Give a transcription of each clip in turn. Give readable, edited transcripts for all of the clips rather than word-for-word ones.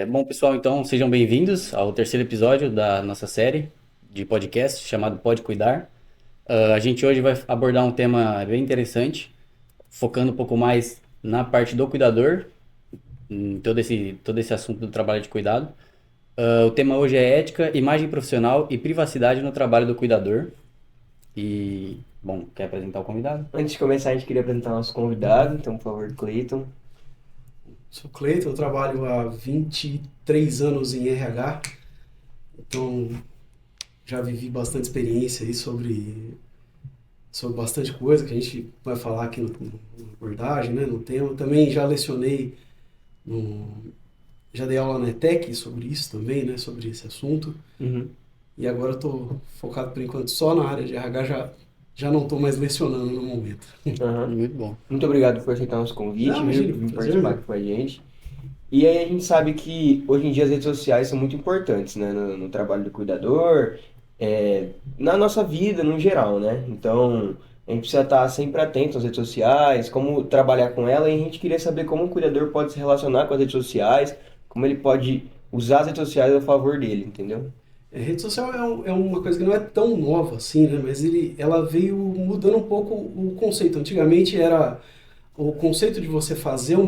Bom, pessoal, então sejam bem-vindos ao terceiro episódio da nossa série de podcast chamado Pode Cuidar. A gente hoje vai abordar um tema bem interessante, focando um pouco mais na parte do cuidador, em todo esse assunto do trabalho de cuidado. O tema hoje é ética, imagem profissional e privacidade no trabalho do cuidador. E, bom, quer apresentar o convidado? Antes de começar, a gente queria apresentar nosso convidado, então, por favor, Cleiton. Sou Cleiton, eu trabalho há 23 anos em RH, então já vivi bastante experiência aí sobre bastante coisa que a gente vai falar aqui na abordagem, né, no tema. Também já lecionei, no, já dei aula na ETEC sobre isso também, né, sobre esse assunto. E agora eu estou focado por enquanto só na área de RH, já não estou mais lecionando no momento. Aham. Muito bom. Muito obrigado por aceitar nosso convite, Não, imagina, vir prazer participar meu. aqui com a gente. E aí a gente sabe que hoje em dia as redes sociais são muito importantes, né, no trabalho do cuidador, na nossa vida no geral, né? Então a gente precisa estar sempre atento às redes sociais, como trabalhar com ela, e a gente queria saber como o cuidador pode se relacionar com as redes sociais, como ele pode usar as redes sociais a favor dele, entendeu? Rede social é uma coisa que não é tão nova assim, né? Mas ela veio mudando um pouco o conceito. Antigamente era o conceito de você fazer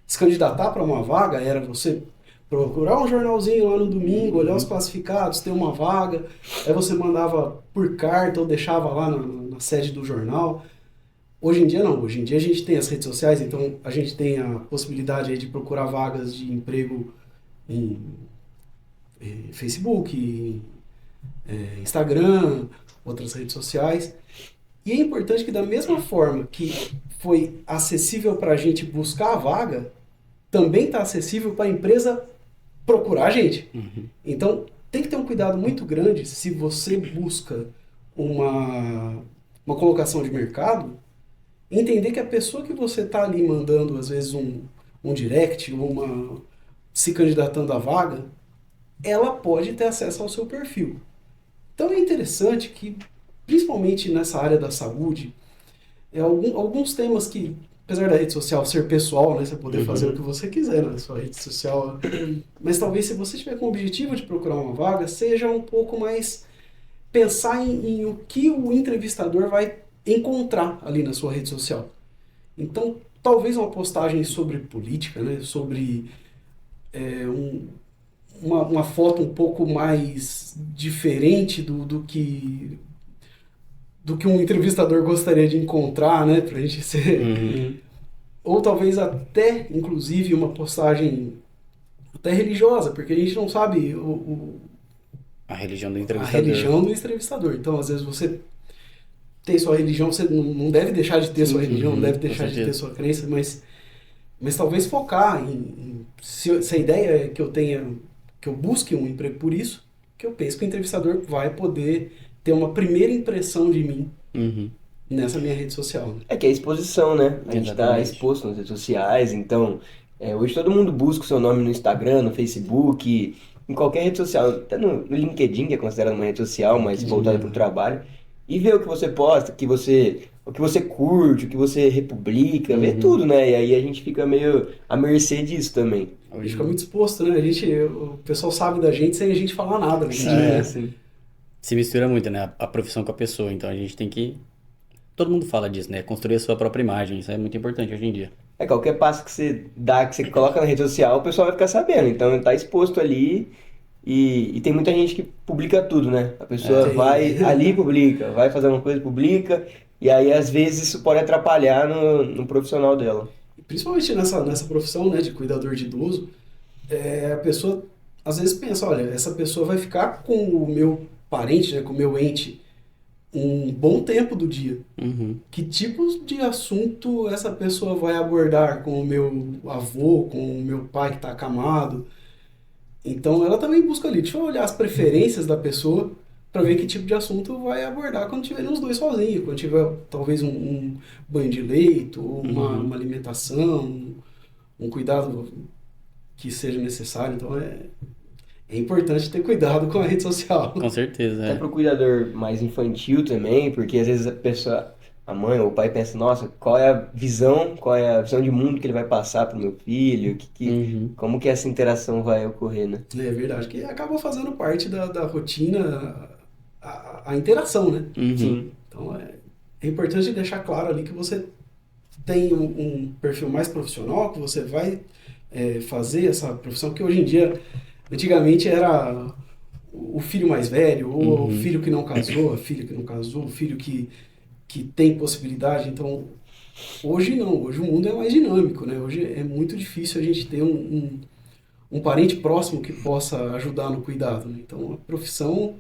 se candidatar para uma vaga, era você procurar um jornalzinho lá no domingo, olhar os classificados, ter uma vaga, aí você mandava por carta ou deixava lá na sede do jornal. Hoje em dia não, hoje em dia a gente tem as redes sociais, então a gente tem a possibilidade aí de procurar vagas de emprego em Facebook, Instagram, outras redes sociais. E é importante que da mesma forma que foi acessível para a gente buscar a vaga, também está acessível para a empresa procurar a gente. Então tem que ter um cuidado muito grande se você busca uma colocação de mercado, entender que a pessoa que você está ali mandando, às vezes, um direct, se candidatando à vaga, ela pode ter acesso ao seu perfil. Então é interessante que, principalmente nessa área da saúde, alguns temas que, apesar da rede social ser pessoal, né, você poder fazer o que você quiser na sua rede social, mas talvez se você tiver com o objetivo de procurar uma vaga, seja um pouco mais pensar em o que o entrevistador vai encontrar ali na sua rede social. Então, talvez uma postagem sobre política, né, sobre uma foto um pouco mais diferente do que um entrevistador gostaria de encontrar, né, pra gente ser... Ou talvez até, inclusive, uma postagem até religiosa, porque a gente não sabe A religião do a entrevistador. religião do entrevistador. Então, às vezes, você tem sua religião, você não deve deixar de ter sua religião, não deve deixar de ter sua crença, mas talvez focar se a ideia é que eu tenha, que eu busque um emprego por isso, que eu penso que o entrevistador vai poder ter uma primeira impressão de mim nessa minha rede social. Né? É que é exposição, né? A gente está Exatamente. exposto nas redes sociais, então hoje todo mundo busca o seu nome no Instagram, no Facebook, em qualquer rede social, até no LinkedIn, que é considerado uma rede social, mas voltada para o trabalho, e ver o que você posta, o que você curte, o que você republica, ver tudo, né? E aí a gente fica meio à mercê disso também. A gente fica muito exposto, né? O pessoal sabe da gente sem a gente falar nada. Né? Sim. Se mistura muito, né? A profissão com a pessoa. Então a gente tem que. Todo mundo fala disso, né? Construir a sua própria imagem. Isso é muito importante hoje em dia. Qualquer passo que você dá, que você coloca na rede social, o pessoal vai ficar sabendo. Então tá exposto ali e tem muita gente que publica tudo, né? A pessoa vai ali e publica, vai fazer uma coisa e publica, e aí às vezes isso pode atrapalhar no profissional dela. Principalmente nessa profissão, né, de cuidador de idoso, a pessoa às vezes pensa, olha, essa pessoa vai ficar com o meu parente, né, com o meu ente, um bom tempo do dia. Que tipos de assunto essa pessoa vai abordar com o meu avô, com o meu pai que está acamado? Então ela também busca ali, deixa eu olhar as preferências da pessoa para ver que tipo de assunto vai abordar quando tiverem os dois sozinhos, quando tiver talvez um banho de leito, ou uma alimentação, um cuidado que seja necessário. Então é importante ter cuidado com a rede social. Com certeza, Até é. pro cuidador mais infantil também, porque às vezes a mãe ou o pai pensa, nossa, qual é a visão de mundo que ele vai passar pro meu filho, Uhum. como que essa interação vai ocorrer, né? É verdade, que acaba fazendo parte da rotina a interação, né? Uhum. Sim. Então é importante deixar claro ali que você tem um perfil mais profissional, que você vai fazer essa profissão, que hoje em dia, antigamente era o filho mais velho, ou o Uhum. filho que não casou, a filha que não casou, o filho que tem possibilidade. Então, hoje não, hoje o mundo é mais dinâmico, né? Hoje é muito difícil a gente ter um parente próximo que possa ajudar no cuidado, né? Então, a profissão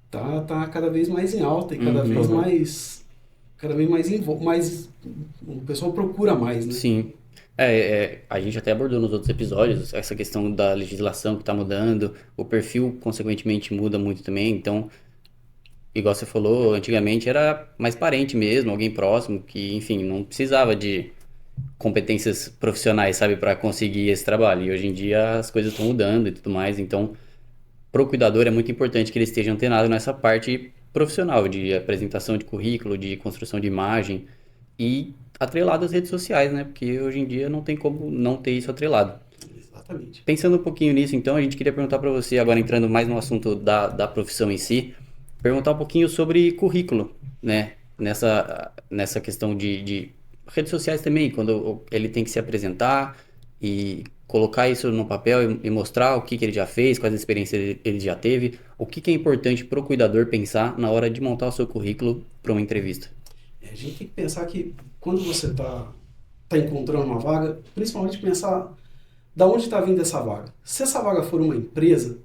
tá cada vez mais em alta e Uhum. cada vez mais o pessoal procura mais, né? Sim. A gente até abordou nos outros episódios essa questão da legislação que está mudando, o perfil, consequentemente, muda muito também. Então, igual você falou, antigamente era mais parente mesmo, alguém próximo, que, enfim, não precisava de competências profissionais, sabe, para conseguir esse trabalho. E hoje em dia as coisas estão mudando e tudo mais. Então, pro cuidador é muito importante que ele esteja antenado nessa parte profissional, de apresentação de currículo, de construção de imagem e atrelado às redes sociais, né? Porque hoje em dia não tem como não ter isso atrelado. Exatamente. Pensando um pouquinho nisso, então, a gente queria perguntar para você, agora entrando mais no assunto da profissão em si, perguntar um pouquinho sobre currículo, né? Nessa questão de redes sociais também, quando ele tem que se apresentar e colocar isso no papel e mostrar o que ele já fez, quais experiências ele já teve, o que é importante para o cuidador pensar na hora de montar o seu currículo para uma entrevista. A gente tem que pensar que quando você tá encontrando uma vaga, principalmente pensar da onde está vindo essa vaga. Se essa vaga for uma empresa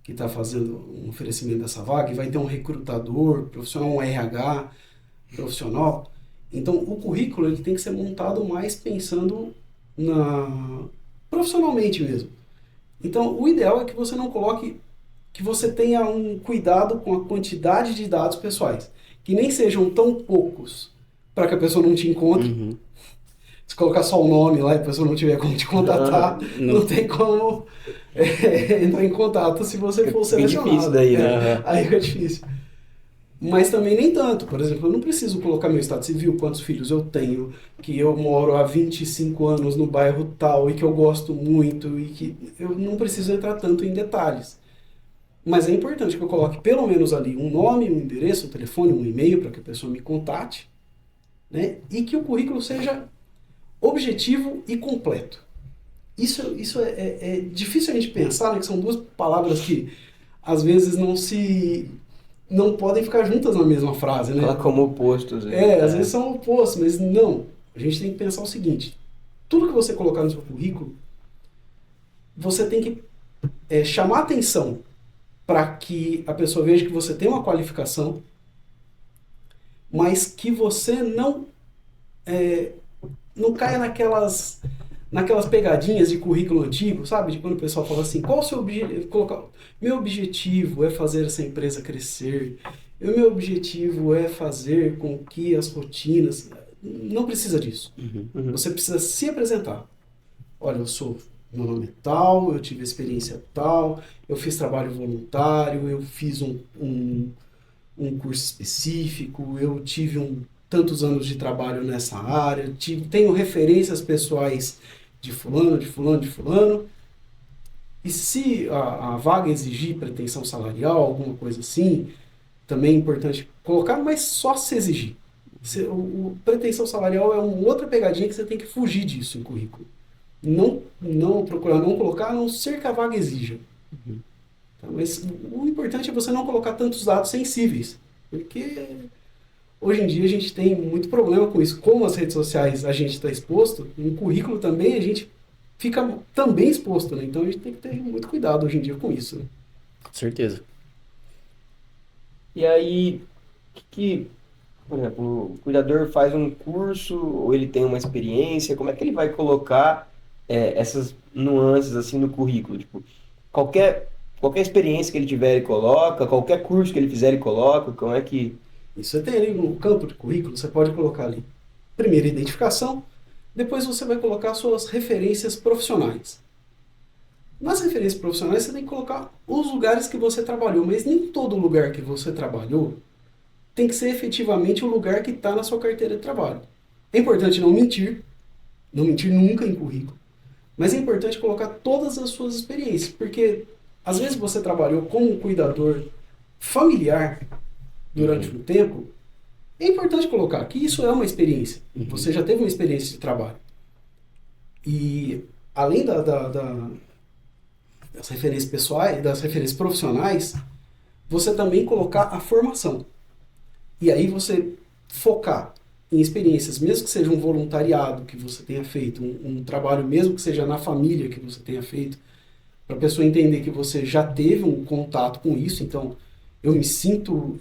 que está fazendo um oferecimento dessa vaga e vai ter um recrutador profissional, um RH profissional, então o currículo ele tem que ser montado mais pensando profissionalmente mesmo. Então o ideal é que você não coloque, que você tenha um cuidado com a quantidade de dados pessoais, que nem sejam tão poucos para que a pessoa não te encontre. Uhum. Se colocar só o nome lá e a pessoa não tiver como te contatar, não Não, tem como entrar em contato se você for Fica difícil selecionado. daí, né? aham. Aí fica difícil. Mas também nem tanto. Por exemplo, eu não preciso colocar meu estado civil, quantos filhos eu tenho, que eu moro há 25 anos no bairro tal e que eu gosto muito e que eu não preciso entrar tanto em detalhes. Mas é importante que eu coloque pelo menos ali um nome, um endereço, um telefone, um e-mail para que a pessoa me contate, né? E que o currículo seja objetivo e completo. Isso é difícil a gente pensar, né? Que são duas palavras que às vezes não podem ficar juntas na mesma frase, né? Fala como oposto, às vezes. Às vezes são opostos, mas não. A gente tem que pensar o seguinte: tudo que você colocar no seu currículo, você tem que chamar atenção para que a pessoa veja que você tem uma qualificação, mas que você não caia naquelas pegadinhas de currículo antigo, sabe? De quando o pessoal fala assim, qual o seu objetivo? Meu objetivo é fazer essa empresa crescer. O meu objetivo é fazer com que as rotinas... Não precisa disso. Uhum. Você precisa se apresentar. Olha, meu nome é tal, eu tive experiência tal, eu fiz trabalho voluntário, eu fiz um curso específico, eu tive tantos anos de trabalho nessa área, tenho referências pessoais de fulano, de fulano, de fulano. E se a vaga exigir pretensão salarial, alguma coisa assim, também é importante colocar, mas só se exigir. Pretensão salarial é uma outra pegadinha que você tem que fugir disso em currículo. Não procurar não colocar, a não ser que a vaga exija. Tá? Mas o importante é você não colocar tantos dados sensíveis, porque hoje em dia a gente tem muito problema com isso. Como as redes sociais a gente está exposto, no currículo também a gente fica também exposto, né? Então a gente tem que ter muito cuidado hoje em dia com isso. Né? Com certeza. E aí, por exemplo, o cuidador faz um curso ou ele tem uma experiência, como é que ele vai colocar essas nuances assim no currículo? Tipo, qualquer experiência que ele tiver, ele coloca, qualquer curso que ele fizer, ele coloca, como é que... Isso você tem ali no campo de currículo, você pode colocar ali primeiro identificação, depois você vai colocar suas referências profissionais. Nas referências profissionais você tem que colocar os lugares que você trabalhou, mas nem todo lugar que você trabalhou tem que ser efetivamente o lugar que está na sua carteira de trabalho. É importante não mentir nunca em currículo, mas é importante colocar todas as suas experiências, porque às vezes você trabalhou como um cuidador familiar durante um tempo, é importante colocar que isso é uma experiência. Você já teve uma experiência de trabalho. E além das referências pessoais, das referências profissionais, você também colocar a formação. E aí você focar em experiências, mesmo que seja um voluntariado que você tenha feito, um trabalho mesmo que seja na família que você tenha feito, para a pessoa entender que você já teve um contato com isso. Então, eu me sinto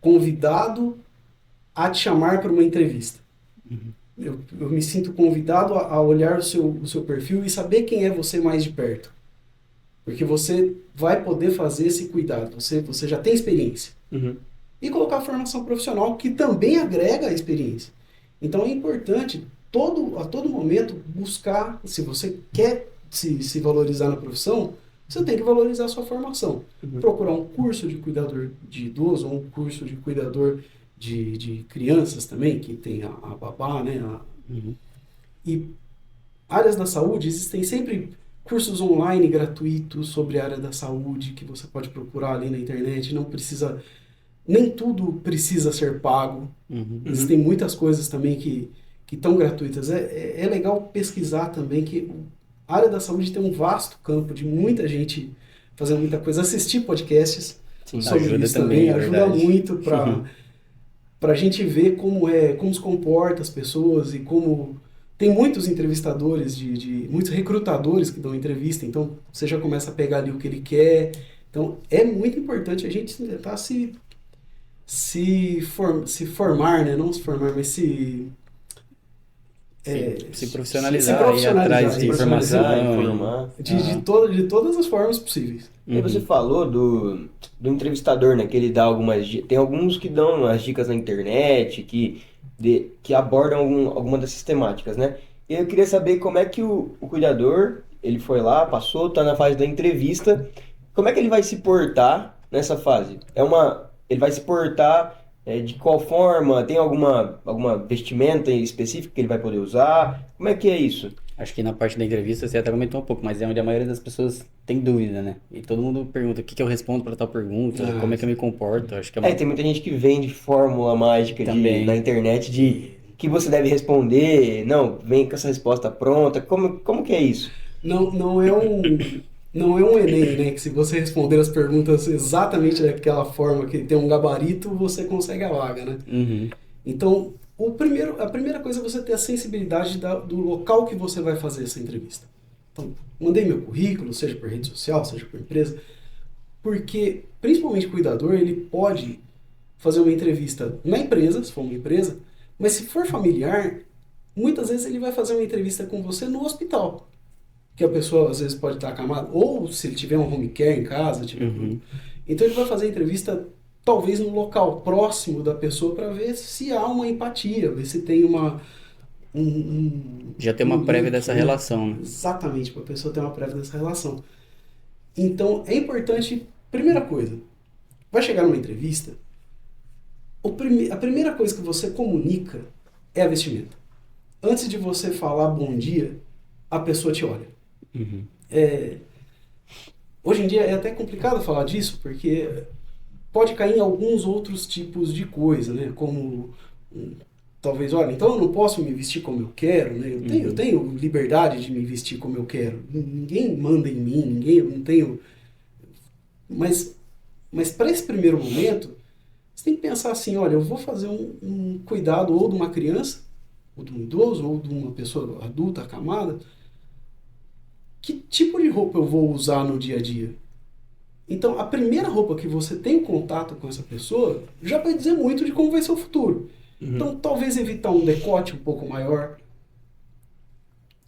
convidado a te chamar para uma entrevista. Eu me sinto convidado a olhar o seu perfil e saber quem é você mais de perto. Porque você vai poder fazer esse cuidado, você já tem experiência. E colocar a formação profissional, que também agrega a experiência. Então é importante, a todo momento, buscar, se você quer se valorizar na profissão, você tem que valorizar a sua formação. Procurar um curso de cuidador de idoso, ou um curso de cuidador de crianças também, que tem a babá, né? E áreas da saúde, existem sempre cursos online gratuitos sobre a área da saúde, que você pode procurar ali na internet, nem tudo precisa ser pago. Existem muitas coisas também que estão gratuitas. É legal pesquisar também que a área da saúde tem um vasto campo de muita gente fazendo muita coisa. Assistir podcasts sobre isso também ajuda muito para a gente ver como se comporta as pessoas e como... Tem muitos entrevistadores, muitos recrutadores que dão entrevista, então você já começa a pegar ali o que ele quer. Então é muito importante a gente tentar se formar, né? Não se formar, mas se profissionalizar, ir atrás de informação. De todas as formas possíveis. Aí você falou do entrevistador, né? Que ele dá algumas dicas. Tem alguns que dão as dicas na internet, que abordam alguma dessas temáticas, né? E eu queria saber como é que o cuidador, ele foi lá, passou, tá na fase da entrevista, como é que ele vai se portar nessa fase? Ele vai se portar de qual forma? Tem alguma vestimenta específica que ele vai poder usar? Como é que é isso? Acho que na parte da entrevista você até comentou um pouco, mas é onde a maioria das pessoas tem dúvida, né? E todo mundo pergunta o que eu respondo para tal pergunta, como é que eu me comporto. Acho que tem muita gente que vende fórmula mágica na internet de que você deve responder, não, vem com essa resposta pronta. Como que é isso? Não é um Enem, né? Que se você responder as perguntas exatamente daquela forma, que tem um gabarito, você consegue a vaga, né? Então, a primeira coisa é você ter a sensibilidade do local que você vai fazer essa entrevista. Então, mandei meu currículo, seja por rede social, seja por empresa, porque, principalmente o cuidador, ele pode fazer uma entrevista na empresa, se for uma empresa, mas se for familiar, muitas vezes ele vai fazer uma entrevista com você no hospital, que a pessoa às vezes pode estar acamada, ou se ele tiver um home care em casa, então ele vai fazer a entrevista talvez no local próximo da pessoa para ver se há uma empatia, ver se tem já tem uma prévia dessa relação, né? Exatamente, para a pessoa ter uma prévia dessa relação. Então é importante, primeira coisa, vai chegar numa entrevista, a primeira coisa que você comunica é a vestimenta. Antes de você falar bom dia, a pessoa te olha. Hoje em dia é até complicado falar disso, porque pode cair em alguns outros tipos de coisa, né? Como, talvez, olha, então eu não posso me vestir como eu quero, né? Eu tenho liberdade de me vestir como eu quero. Ninguém manda em mim, eu não tenho... Mas para esse primeiro momento, você tem que pensar assim, olha, eu vou fazer um cuidado ou de uma criança, ou de um idoso, ou de uma pessoa adulta, acamada. Que tipo de roupa eu vou usar no dia a dia? Então, a primeira roupa que você tem contato com essa pessoa já vai dizer muito de como vai ser o futuro. Então, talvez evitar um decote um pouco maior,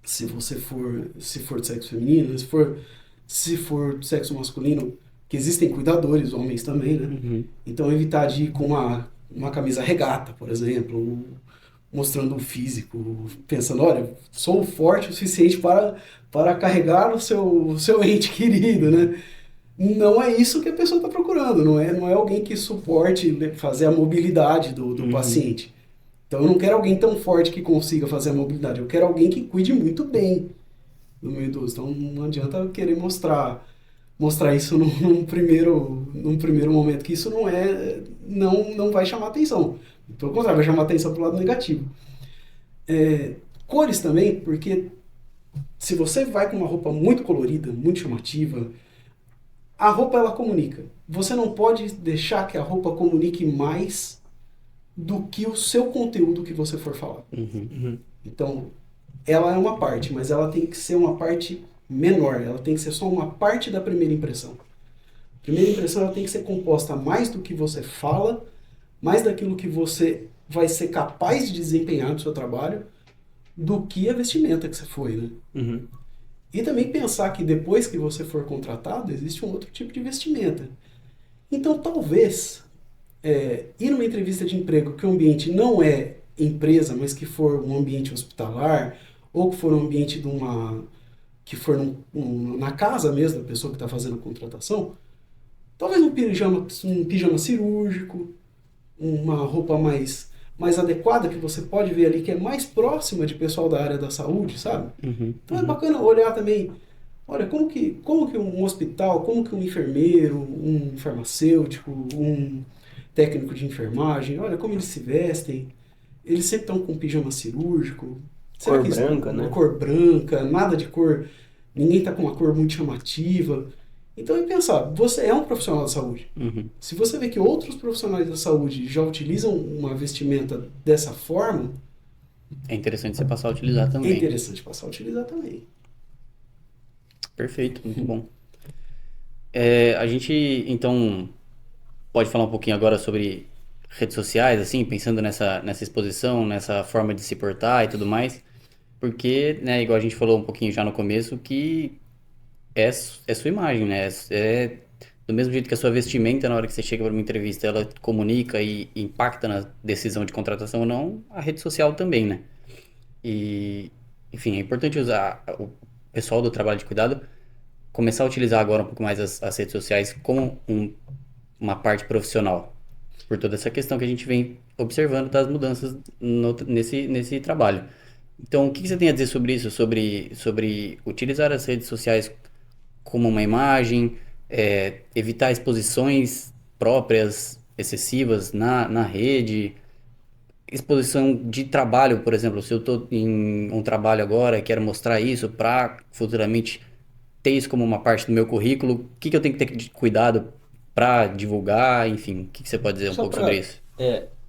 se for de sexo feminino, se for de sexo masculino, que existem cuidadores, homens também, né? Então, evitar de ir com uma camisa regata, por exemplo, mostrando um físico, pensando, olha, sou forte o suficiente para carregar o seu ente querido, né? não é isso que a pessoa está procurando, não é alguém que suporte fazer a mobilidade do paciente. Então eu não quero alguém tão forte que consiga fazer a mobilidade, eu quero alguém que cuide muito bem do meu idoso. Então não adianta eu querer mostrar isso num primeiro momento, que isso não vai chamar atenção. Pelo contrário, vai chamar atenção para o lado negativo. Cores também, porque se você vai com uma roupa muito colorida, muito chamativa, a roupa ela comunica. Você não pode deixar que a roupa comunique mais do que o seu conteúdo que você for falar. Então, ela é uma parte, mas ela tem que ser uma parte menor. Ela tem que ser só uma parte da primeira impressão. A primeira impressão ela tem que ser composta mais do que você fala, mais daquilo que você vai ser capaz de desempenhar no seu trabalho, do que a vestimenta que você foi, né? E também pensar que depois que você for contratado, existe um outro tipo de vestimenta. Então, talvez, ir numa entrevista de emprego que o ambiente não é empresa, mas que for um ambiente hospitalar, ou que for um ambiente que for na casa mesmo da pessoa que está fazendo a contratação, talvez um pijama cirúrgico, uma roupa mais adequada, que você pode ver ali que é mais próxima de pessoal da área da saúde, sabe? Então é bacana olhar também, olha, como que um hospital, como que um enfermeiro, um farmacêutico, um técnico de enfermagem, olha como eles se vestem, eles sempre estão com pijama cirúrgico. Cor branca, né? Cor branca, nada de cor, ninguém está com uma cor muito chamativa. Então é pensar, você é um profissional da saúde. Se você vê que outros profissionais da saúde já utilizam uma vestimenta dessa forma, É interessante você passar a utilizar também. é interessante passar a utilizar também. Perfeito, muito bom. A gente, então, pode falar um pouquinho agora sobre redes sociais, assim, pensando nessa exposição, nessa forma de se portar e tudo mais, porque, né, igual a gente falou um pouquinho já no começo, que é sua imagem, né? Do mesmo jeito que a sua vestimenta, na hora que você chega para uma entrevista, ela comunica e impacta na decisão de contratação ou não, a rede social também, né? E, enfim, é importante usar o pessoal do trabalho de cuidado começar a utilizar agora um pouco mais as redes sociais como uma parte profissional, por toda essa questão que a gente vem observando das mudanças nesse trabalho. Então, o que você tem a dizer sobre isso, sobre utilizar as redes sociais como uma imagem, evitar exposições próprias, excessivas na rede, exposição de trabalho, por exemplo, se eu estou em um trabalho agora e quero mostrar isso para futuramente ter isso como uma parte do meu currículo, o que eu tenho que ter de cuidado para divulgar, enfim, o que você pode dizer um pouco sobre isso?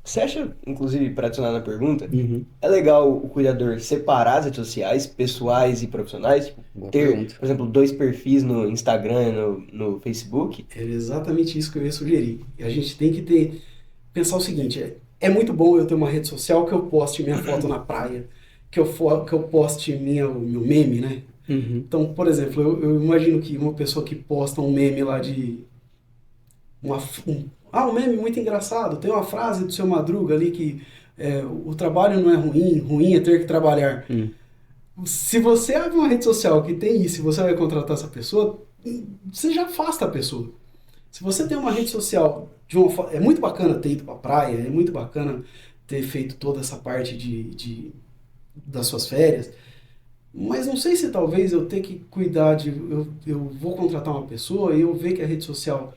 Você acha, inclusive, para adicionar na pergunta, é legal o cuidador separar as redes sociais, pessoais e profissionais? Tipo, Boa ter, pergunta. por exemplo, 2 perfis no Instagram, no Facebook? Era exatamente isso que eu ia sugerir. E a gente tem que pensar o seguinte, é muito bom eu ter uma rede social que eu poste minha foto na praia, que eu poste o meu meme, né? Então, por exemplo, eu imagino que uma pessoa que posta um meme lá de... um meme muito engraçado, tem uma frase do Seu Madruga ali que o trabalho não é ruim, ruim é ter que trabalhar. Se você abre uma rede social que tem isso e você vai contratar essa pessoa, você já afasta a pessoa. Se você tem uma rede social é muito bacana ter ido pra praia, é muito bacana ter feito toda essa parte das suas férias, mas não sei se talvez eu tenha que cuidar eu vou contratar uma pessoa e eu ver que a rede social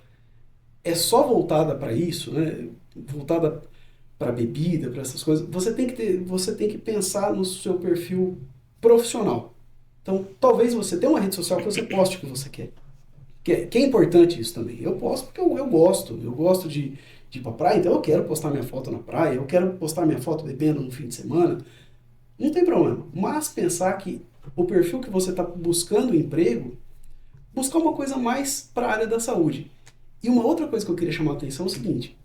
é só voltada para isso, né? Voltada para bebida, para essas coisas. Você tem que pensar no seu perfil profissional. Então, talvez você tenha uma rede social que você poste o que você quer. Que é importante isso também. Eu posto porque eu gosto de ir pra praia, então eu quero postar minha foto na praia, eu quero postar minha foto bebendo no fim de semana. Não tem problema. Mas pensar que o perfil que você está buscando emprego, buscar uma coisa mais para a área da saúde. E uma outra coisa que eu queria chamar a atenção é o seguinte,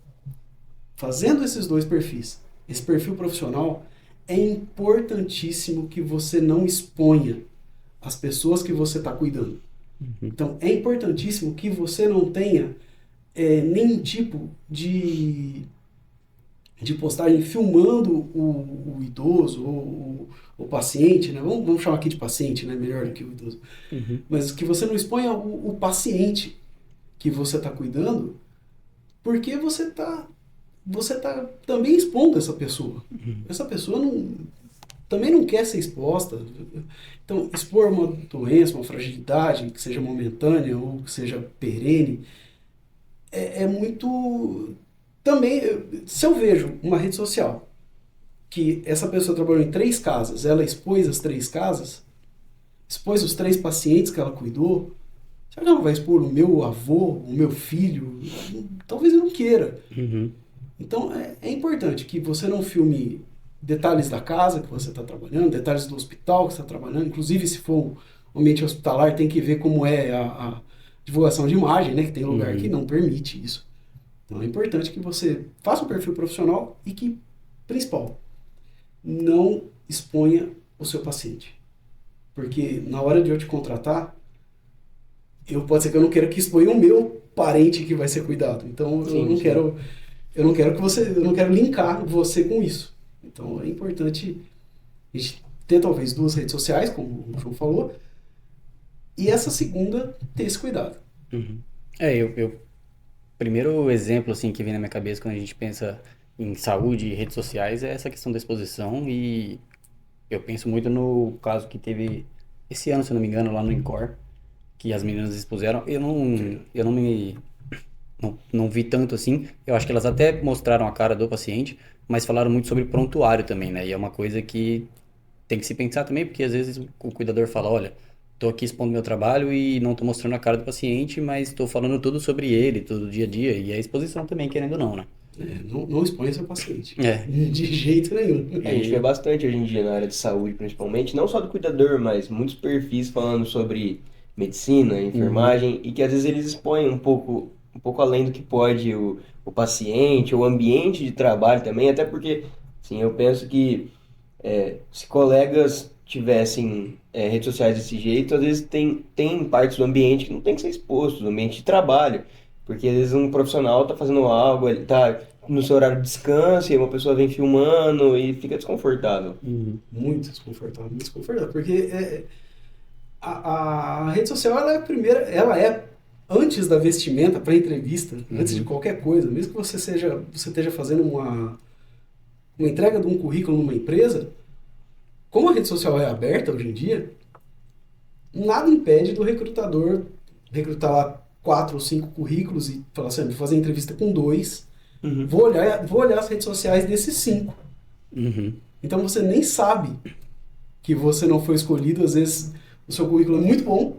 fazendo esses 2 perfis, esse perfil profissional, é importantíssimo que você não exponha as pessoas que você está cuidando. Então, é importantíssimo que você não tenha nenhum tipo de postagem filmando o idoso ou o paciente, né? Vamos chamar aqui de paciente, né? Melhor do que o idoso. Mas que você não exponha o paciente que você está cuidando, porque você tá também expondo essa pessoa. Essa pessoa também não quer ser exposta. Então, expor uma doença, uma fragilidade, que seja momentânea ou que seja perene, é muito... Também, se eu vejo uma rede social que essa pessoa trabalhou em 3 casas, ela expôs as 3 casas, expôs os 3 pacientes que ela cuidou, será que ela não vai expor o meu avô, o meu filho? Talvez eu não queira. Então, é importante que você não filme detalhes da casa que você está trabalhando, detalhes do hospital que você está trabalhando. Inclusive, se for um ambiente hospitalar, tem que ver como é a divulgação de imagem, né? Que tem lugar que não permite isso. Então, é importante que você faça um perfil profissional e que, principal, não exponha o seu paciente. Porque na hora de eu te contratar, pode ser que eu não queira que exponha o meu parente que vai ser cuidado. Então, eu não quero linkar você com isso. Então é importante a gente ter talvez 2 redes sociais, como o João falou, e essa segunda ter esse cuidado. Primeiro exemplo assim que vem na minha cabeça quando a gente pensa em saúde e redes sociais é essa questão da exposição, e eu penso muito no caso que teve esse ano, se eu não me engano, lá no INCOR, que as meninas expuseram. Eu não vi tanto assim. Eu acho que elas até mostraram a cara do paciente, mas falaram muito sobre prontuário também, né? E é uma coisa que tem que se pensar também, porque às vezes o cuidador fala, olha, tô aqui expondo meu trabalho e não tô mostrando a cara do paciente, mas tô falando tudo sobre ele, todo dia a dia, e a exposição também, querendo ou não, né? Não exponha seu paciente. É. De jeito nenhum. A gente vê bastante hoje em dia na área de saúde, principalmente, não só do cuidador, mas muitos perfis falando sobre medicina, enfermagem, e que às vezes eles expõem um pouco além do que pode o paciente, o ambiente de trabalho também, até porque, assim, eu penso que se colegas tivessem redes sociais desse jeito, às vezes tem partes do ambiente que não tem que ser exposto, do ambiente de trabalho, porque às vezes um profissional está fazendo algo, ele está no seu horário de descanso e uma pessoa vem filmando e fica desconfortável. Muito desconfortável, porque a rede social ela é a primeira, ela é antes da vestimenta para entrevista, antes de qualquer coisa, mesmo que você esteja fazendo uma entrega de um currículo numa empresa, como a rede social é aberta hoje em dia, nada impede do recrutador recrutar lá 4 ou 5 currículos e falar assim, vou fazer entrevista com 2, vou olhar as redes sociais desses 5. Então você nem sabe que você não foi escolhido, às vezes o seu currículo é muito bom,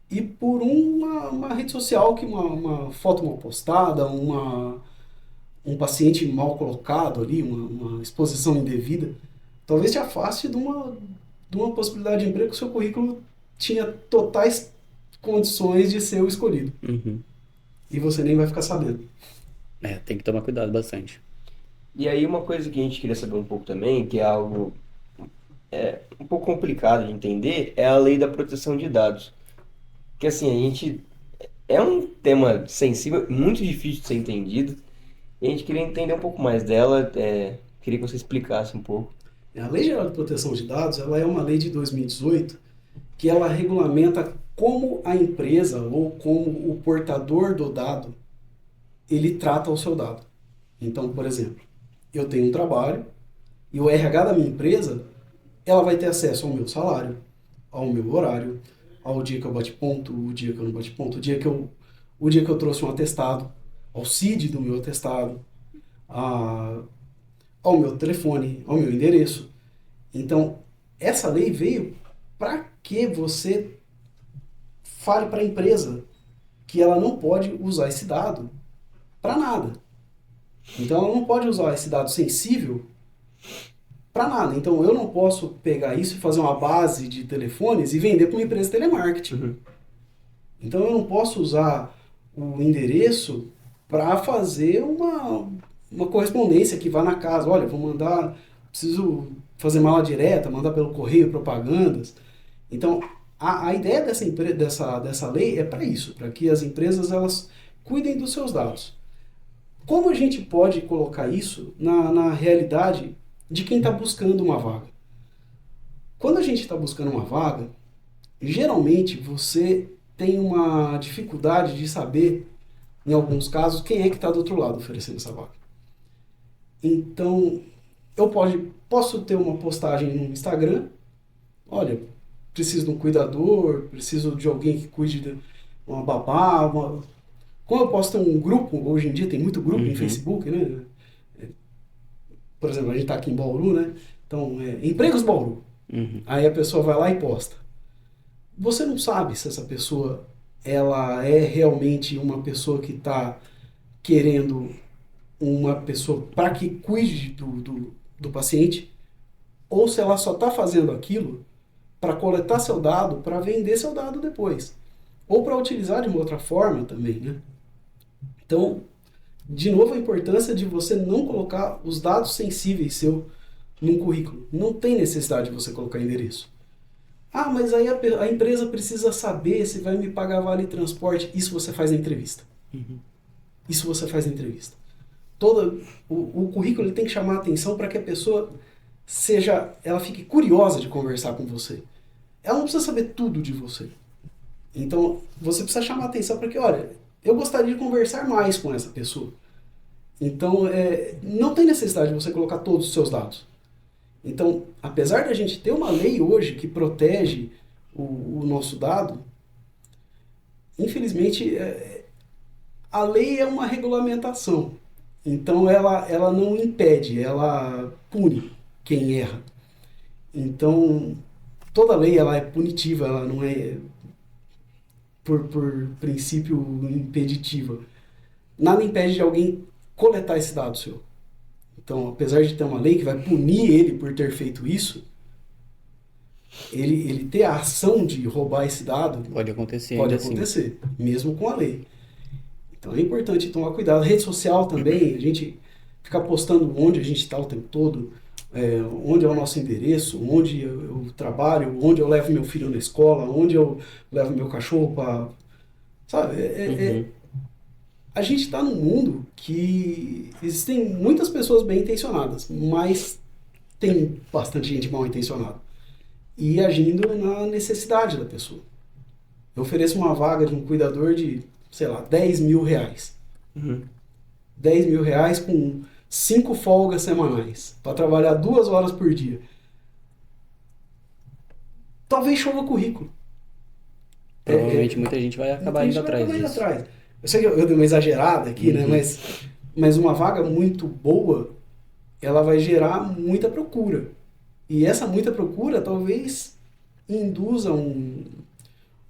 e por uma rede social, que uma foto mal postada, um paciente mal colocado ali, uma exposição indevida, talvez te afaste de uma possibilidade de emprego que o seu currículo tinha totais condições de ser o escolhido. E você nem vai ficar sabendo. Tem que tomar cuidado bastante. E aí uma coisa que a gente queria saber um pouco também, que é algo um pouco complicado de entender, é a lei da proteção de dados. Porque assim, é um tema sensível, muito difícil de ser entendido, e a gente queria entender um pouco mais dela, queria que você explicasse um pouco. A Lei Geral de Proteção de Dados, ela é uma lei de 2018 que ela regulamenta como a empresa ou como o portador do dado ele trata o seu dado. Então, por exemplo, eu tenho um trabalho e o RH da minha empresa ela vai ter acesso ao meu salário, ao meu horário, ao dia que eu bati ponto, o dia que eu não bati ponto, o dia que eu trouxe um atestado, ao CID do meu atestado, ao meu telefone, ao meu endereço. Então, essa lei veio para que você fale para a empresa que ela não pode usar esse dado para nada. Então, ela não pode usar esse dado sensível para nada. Então, eu não posso pegar isso e fazer uma base de telefones e vender para uma empresa de telemarketing. Então, eu não posso usar o endereço para fazer uma correspondência que vá na casa. Olha, preciso fazer mala direta, mandar pelo correio propagandas. Então, a ideia dessa lei é para isso, para que as empresas elas cuidem dos seus dados. Como a gente pode colocar isso na realidade de quem está buscando uma vaga? Quando a gente está buscando uma vaga, geralmente você tem uma dificuldade de saber, em alguns casos, quem é que está do outro lado oferecendo essa vaga. Então, eu posso ter uma postagem no Instagram, olha, preciso de um cuidador, preciso de alguém que cuide de uma babá, Como eu posso ter um grupo, hoje em dia tem muito grupo em Facebook, né? Por exemplo, a gente está aqui em Bauru, né? Então, empregos Bauru. Aí a pessoa vai lá e posta. Você não sabe se essa pessoa ela é realmente uma pessoa que está querendo uma pessoa para que cuide do paciente, ou se ela só está fazendo aquilo para coletar seu dado, para vender seu dado depois. Ou para utilizar de uma outra forma também, né? Então, de novo, a importância de você não colocar os dados sensíveis seu num currículo. Não tem necessidade de você colocar endereço. Ah, mas aí a empresa precisa saber se vai me pagar vale transporte. Isso você faz na entrevista. Isso você faz na entrevista. O currículo ele tem que chamar a atenção para que a pessoa ela fique curiosa de conversar com você. Ela não precisa saber tudo de você. Então, você precisa chamar a atenção para que, olha, eu gostaria de conversar mais com essa pessoa. Então, não tem necessidade de você colocar todos os seus dados. Então, apesar da gente ter uma lei hoje que protege o nosso dado, infelizmente, a lei é uma regulamentação. Então, ela não impede, ela pune quem erra. Então, toda lei ela é punitiva, ela não é, por princípio, impeditiva. Nada impede de alguém coletar esse dado seu. Então, apesar de ter uma lei que vai punir ele por ter feito isso, ele ter a ação de roubar esse dado... Pode acontecer. Pode acontecer, mesmo com a lei. Então, é importante tomar cuidado. Rede social também, a gente ficar postando onde a gente está o tempo todo, onde é o nosso endereço, onde eu trabalho, onde eu levo meu filho na escola, onde eu levo meu cachorro para... Sabe? A gente está num mundo que existem muitas pessoas bem intencionadas, mas tem bastante gente mal intencionada. E agindo na necessidade da pessoa. Eu ofereço uma vaga de um cuidador de, sei lá, 10 mil reais. 10 mil reais com 5 folgas semanais, para trabalhar 2 horas por dia. Talvez chova currículo. Provavelmente muita gente vai acabar indo atrás disso. Eu sei que eu dei uma exagerada aqui, né? Mas uma vaga muito boa, ela vai gerar muita procura. E essa muita procura talvez induza um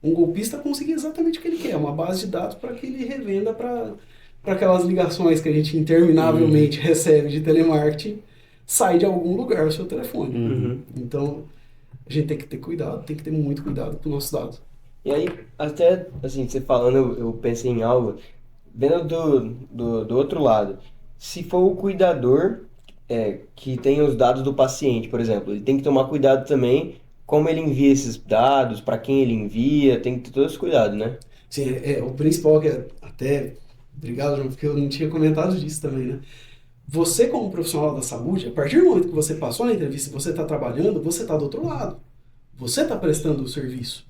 golpista a conseguir exatamente o que ele quer, uma base de dados para que ele revenda para aquelas ligações que a gente interminavelmente recebe de telemarketing, sai de algum lugar o seu telefone. Então, a gente tem que ter cuidado, tem que ter muito cuidado com os nossos dados. E aí, até, assim, você falando, eu pensei em algo, vendo do outro lado, se for o cuidador que tem os dados do paciente, por exemplo, ele tem que tomar cuidado também como ele envia esses dados, para quem ele envia, tem que ter todo esse cuidado, né? Sim, o principal que até, obrigado, João, porque eu não tinha comentado disso também, né? Você como profissional da saúde, a partir do momento que você passou na entrevista e você está trabalhando, você está do outro lado. Você está prestando o serviço.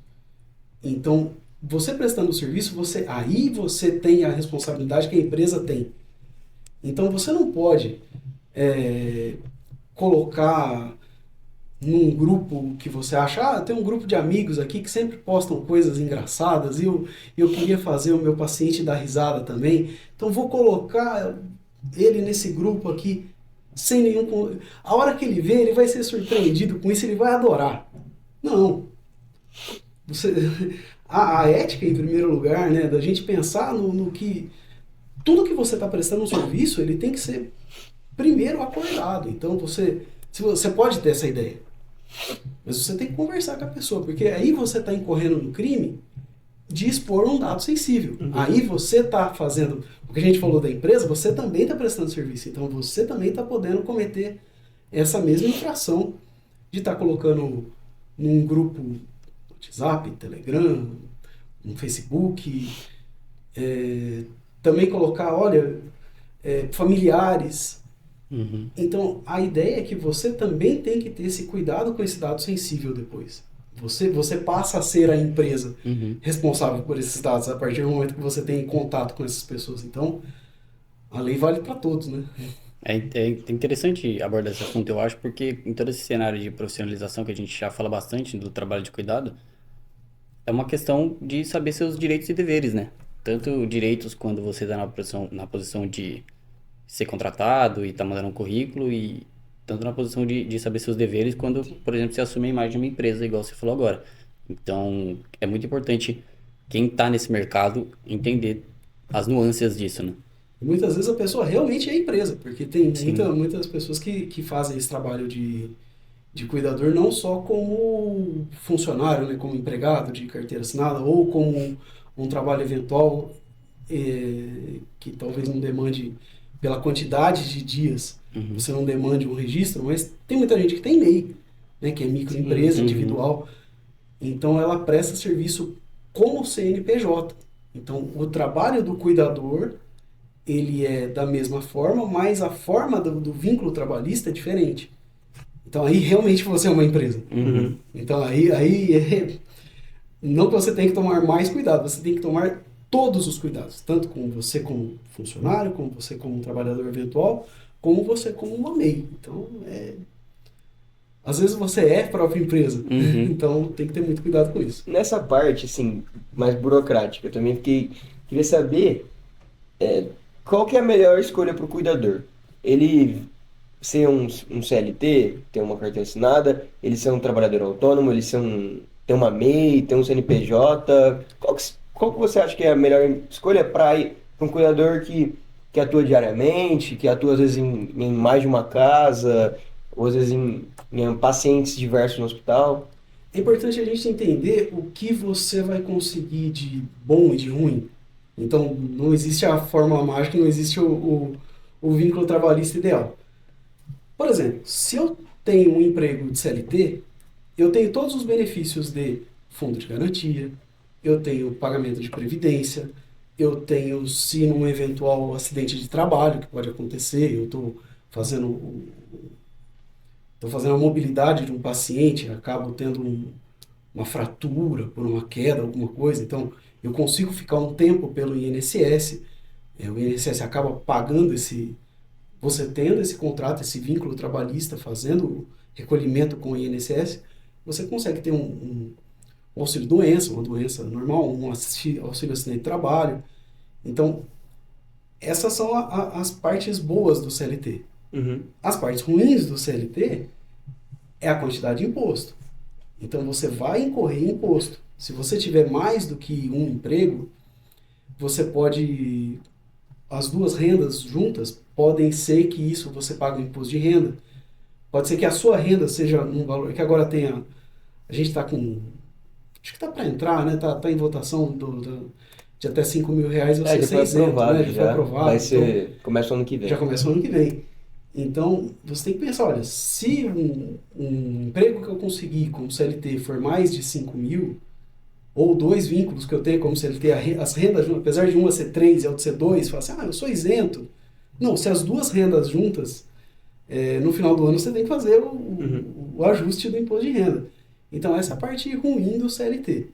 Então, você prestando o serviço, aí você tem a responsabilidade que a empresa tem. Então, você não pode colocar num grupo que você acha, tem um grupo de amigos aqui que sempre postam coisas engraçadas e eu queria fazer o meu paciente dar risada também, então vou colocar ele nesse grupo aqui sem nenhum... A hora que ele vê, ele vai ser surpreendido com isso, ele vai adorar. Não. A ética, em primeiro lugar, né, da gente pensar no que... Tudo que você está prestando um serviço, ele tem que ser primeiro acordado. Então, você pode ter essa ideia, mas você tem que conversar com a pessoa, porque aí você está incorrendo no crime de expor um dado sensível. Aí você está fazendo... O que a gente falou da empresa, você também está prestando serviço. Então, você também está podendo cometer essa mesma infração de estar colocando num grupo WhatsApp, Telegram, no Facebook, também colocar, olha, familiares. Então, a ideia é que você também tem que ter esse cuidado com esse dado sensível depois. Você passa a ser a empresa Uhum. responsável por esses dados a partir do momento que você tem contato com essas pessoas. Então, a lei vale para todos, né? É interessante abordar esse assunto, eu acho, porque em todo esse cenário de profissionalização que a gente já fala bastante do trabalho de cuidado, é uma questão de saber seus direitos e deveres, né? Tanto direitos quando você está na posição de ser contratado e tá mandando um currículo, e tanto na posição de saber seus deveres quando, por exemplo, você assume a imagem de uma empresa, igual você falou agora. Então, é muito importante quem está nesse mercado entender as nuances disso, né? E muitas vezes a pessoa realmente é a empresa, porque tem Sim. muitas pessoas que fazem esse trabalho de cuidador não só como funcionário, né, como empregado de carteira assinada, ou como um trabalho eventual que talvez não demande, pela quantidade de dias, Uhum. você não demande um registro, mas tem muita gente que tem MEI, né, que é microempresa, Uhum. individual, então ela presta serviço como CNPJ. Então o trabalho do cuidador ele é da mesma forma, mas a forma do vínculo trabalhista é diferente. Então aí realmente você é uma empresa. Uhum. Uhum. Então não que você tem que tomar mais cuidado, você tem que tomar todos os cuidados, tanto com você como funcionário, como você como um trabalhador eventual, como você como uma MEI. Então, às vezes você é a própria empresa, Uhum. então tem que ter muito cuidado com isso. Nessa parte, assim, mais burocrática, eu também queria saber qual que é a melhor escolha para o cuidador. Ele ser um CLT, ter uma carteira assinada, ele ser um trabalhador autônomo, ele ser ter uma MEI, ter um CNPJ. Qual que você acha que é a melhor escolha para um cuidador que atua diariamente, que atua às vezes em mais de uma casa, ou às vezes em pacientes diversos no hospital? É importante a gente entender o que você vai conseguir de bom e de ruim. Então, não existe a fórmula mágica, não existe o vínculo trabalhista ideal. Por exemplo, se eu tenho um emprego de CLT, eu tenho todos os benefícios de fundo de garantia, eu tenho pagamento de previdência, eu tenho, se num eventual acidente de trabalho que pode acontecer, eu fazendo, estou fazendo a mobilidade de um paciente, acabo tendo uma fratura por uma queda, alguma coisa, então eu consigo ficar um tempo pelo INSS, o INSS acaba pagando você tendo esse contrato, esse vínculo trabalhista, fazendo o recolhimento com o INSS, você consegue ter um auxílio-doença, uma doença normal, um auxílio acidente de trabalho. Então, essas são as partes boas do CLT. Uhum. As partes ruins do CLT é a quantidade de imposto. Então, você vai incorrer em imposto. Se você tiver mais do que um emprego, você pode... As duas rendas juntas podem ser que isso você pague um imposto de renda. Pode ser que a sua renda seja um valor... Que agora tem a gente está com... Acho que está para entrar, né? Tá em votação de até R$ 5.000 você Já ser foi isento, né? aprovado Já foi já. Vai aprovado. Então, ser. Começa o ano que já vem. começa o ano que vem. Então, você tem que pensar, olha, se um emprego que eu conseguir como CLT for mais de 5.000, ou dois vínculos que eu tenho como CLT, as rendas, apesar de uma ser 3 e a outra ser 2, fala assim, eu sou isento. Não, se as duas rendas juntas, no final do ano você tem que fazer Uhum. o ajuste do imposto de renda. Então, essa é a parte ruim do CLT.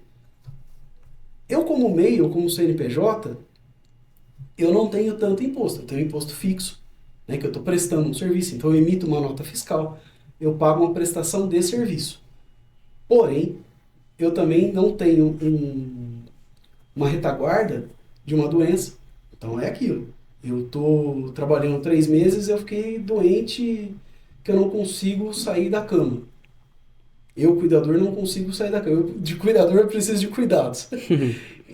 Eu, como MEI ou como CNPJ, eu não tenho tanto imposto. Eu tenho imposto fixo, né, que eu estou prestando um serviço. Então, eu emito uma nota fiscal, eu pago uma prestação de serviço. Porém, eu também não tenho uma retaguarda de uma doença. Então, é aquilo. Eu estou trabalhando 3 meses, eu fiquei doente, que eu não consigo sair da cama. Eu, cuidador, não consigo sair da cama. De cuidador, eu preciso de cuidados.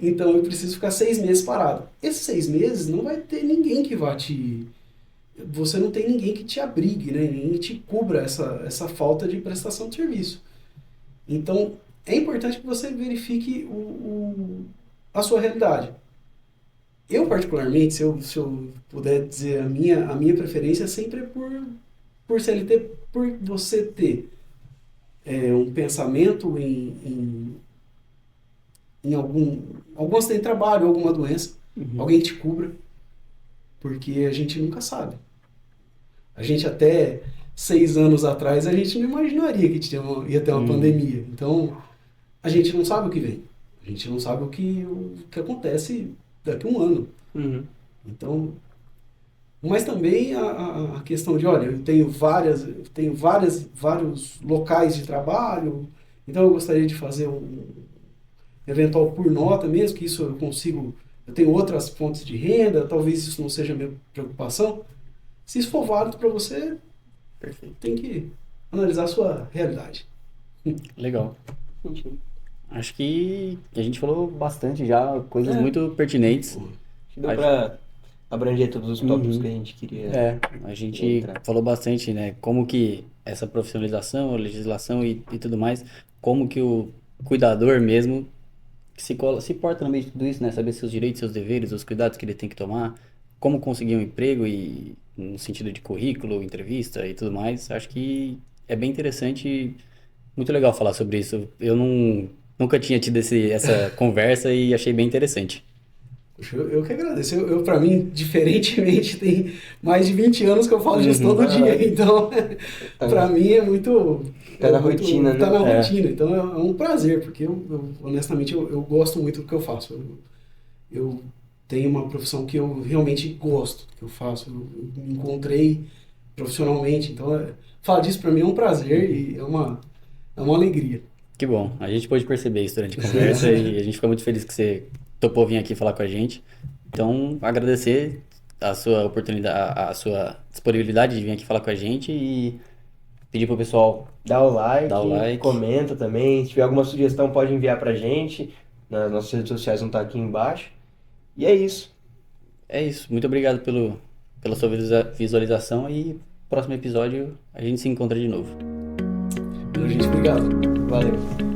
Então, eu preciso ficar 6 meses parado. Esses 6 meses não vai ter ninguém que vá te... Você não tem ninguém que te abrigue, né? Ninguém te cubra essa falta de prestação de serviço. Então, é importante que você verifique a sua realidade. Eu, particularmente, se eu puder dizer a minha preferência, sempre é por CLT, por você ter um pensamento em algum acidente de trabalho, alguma doença, alguém que te cubra, porque a gente nunca sabe. A gente até 6 anos atrás, a gente não imaginaria que ia ter uma Uhum. pandemia. Então, a gente não sabe o que vem. A gente não sabe o que acontece daqui a um ano. Uhum. Então, mas também a questão de, olha, eu tenho vários locais de trabalho, então eu gostaria de fazer um eventual por nota mesmo, que isso eu consigo, eu tenho outras fontes de renda, talvez isso não seja a minha preocupação. Se isso for válido para você, Perfeito. tem que analisar a sua realidade. Legal. Entendi. Acho que a gente falou bastante já, coisas É. muito pertinentes. Acho que deu pra abranger todos os tópicos que a gente queria. A gente Entrar. falou bastante, né? Como que essa profissionalização, legislação e tudo mais, como que o cuidador mesmo se porta no meio de tudo isso, né? Saber seus direitos, seus deveres, os cuidados que ele tem que tomar, como conseguir um emprego e no sentido de currículo, entrevista e tudo mais. Acho que é bem interessante e muito legal falar sobre isso. Eu nunca tinha tido essa conversa e achei bem interessante. Poxa, eu que agradeço. Para mim, diferentemente, tem mais de 20 anos que eu falo disso todo dia. Então, para mim é muito... Tá na rotina, né? Tá na rotina. Então, é um prazer, porque honestamente, eu gosto muito do que eu faço. Eu tenho uma profissão que eu realmente gosto do que eu faço. Eu me encontrei profissionalmente. Então, falar disso para mim é um prazer e é uma alegria. Que bom. A gente pôde perceber isso durante a conversa e a gente ficou muito feliz que você topou vir aqui falar com a gente. Então, agradecer a sua oportunidade, a sua disponibilidade de vir aqui falar com a gente e pedir pro pessoal Dá o like, dar o like. comenta também. Se tiver alguma sugestão, pode enviar pra gente. Nas nossas redes sociais vão estar aqui embaixo. E é isso. É isso. Muito obrigado pela sua visualização e próximo episódio a gente se encontra de novo. Gente, obrigado. Valeu.